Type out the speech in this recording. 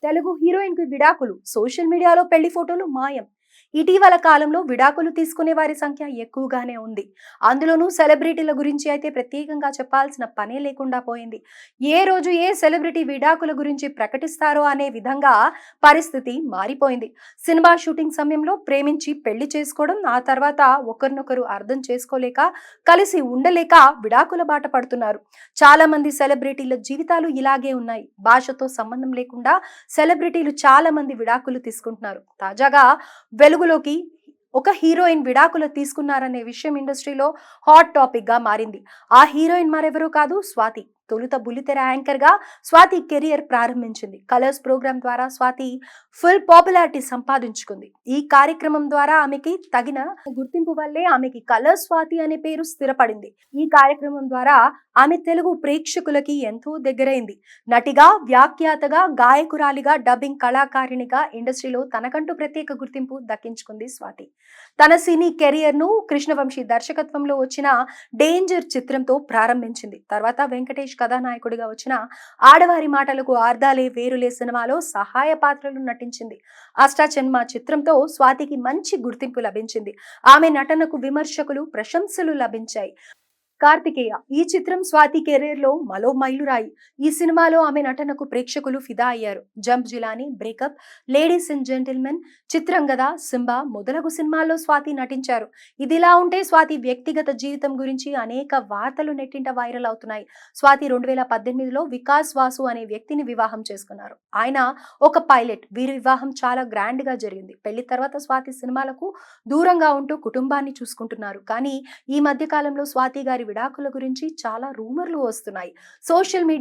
Telugu heroine కు విడాకులు, social మీడియాలో పెళ్లి ఫోటోలు మాయం. ఇటీవల కాలంలో విడాకులు తీసుకునే వారి సంఖ్య ఎక్కువగానే ఉంది. అందులోనూ సెలబ్రిటీల గురించి అయితే ప్రత్యేకంగా చెప్పాల్సిన పనే లేకుండా పోయింది. ఏ రోజు ఏ సెలబ్రిటీ విడాకుల గురించి ప్రకటిస్తారో అనే విధంగా పరిస్థితి మారిపోయింది. సినిమా షూటింగ్ సమయంలో ప్రేమించి పెళ్లి చేసుకోవడం, ఆ తర్వాత ఒకరినొకరు అర్థం చేసుకోలేక, కలిసి ఉండలేక విడాకుల బాట పడుతున్నారు. చాలా మంది సెలబ్రిటీల జీవితాలు ఇలాగే ఉన్నాయి. భాషతో సంబంధం లేకుండా సెలబ్రిటీలు చాలా మంది విడాకులు తీసుకుంటున్నారు. తాజాగా వెలుగులోకి ఒక హీరోయిన్ విడాకులు తీసుకున్నారనే విషయం ఇండస్ట్రీలో హాట్ టాపిక్ గా మారింది. ఆ హీరోయిన్ మరెవరూ కాదు, స్వాతి. తొలుత బుల్లితెర యాంకర్ గా స్వాతి కెరియర్ ప్రారంభించింది. కలర్స్ ప్రోగ్రామ్ ద్వారా స్వాతి ఫుల్ పాపులారిటీ సంపాదించుకుంది. ఈ కార్యక్రమం ద్వారా ఆమెకి తగిన గుర్తింపు వల్లే ఆమెకి కలర్స్ స్వాతి అనే పేరు స్థిరపడింది. ఈ కార్యక్రమం ద్వారా ఆమె తెలుగు ప్రేక్షకులకి ఎంతో దగ్గరైంది. నటిగా, వ్యాఖ్యాతగా, గాయకురాలిగా, డబ్బింగ్ కళాకారిణిగా ఇండస్ట్రీలో తనకంటూ ప్రత్యేక గుర్తింపు దక్కించుకుంది స్వాతి. తన సినీ కెరియర్ ను కృష్ణవంశీ దర్శకత్వంలో వచ్చిన డేంజర్ చిత్రంతో ప్రారంభించింది. తర్వాత వెంకటేష్ కథానాయకుడిగా వచ్చిన ఆడవారి మాటలకు అర్థాలే వేరులే సినిమాలో సహాయ పాత్రలు నటించింది. అష్టాచెమ్మ చిత్రంతో స్వాతికి మంచి గుర్తింపు లభించింది. ఆమె నటనకు విమర్శకులు ప్రశంసలు లభించాయి. కార్తికేయ ఈ చిత్రం స్వాతి కెరీర్ లో మరో మైలురాయి. ఈ సినిమాలో ఆమె నటనకు ప్రేక్షకులు ఫిదా అయ్యారు. Jump Jilani, Breakup, Ladies and Gentlemen, Chitrangada, Simba మొదలగు సినిమాల్లో స్వాతి నటించారు. ఇదిలా ఉంటే స్వాతి వ్యక్తిగత జీవితం గురించి అనేక వార్తలు నెట్టింట వైరల్ అవుతున్నాయి. స్వాతి 2018లో వికాస్ వాసు అనే వ్యక్తిని వివాహం చేసుకున్నారు. ఆయన ఒక పైలట్. వీరి వివాహం చాలా గ్రాండ్ గా జరిగింది. పెళ్లి తర్వాత స్వాతి సినిమాలకు దూరంగా ఉంటూ కుటుంబాన్ని చూసుకుంటున్నారు. కానీ ఈ మధ్య కాలంలో స్వాతి గారి విడాకుల గురించి చాలా రూమర్లు వస్తున్నాయి. Social media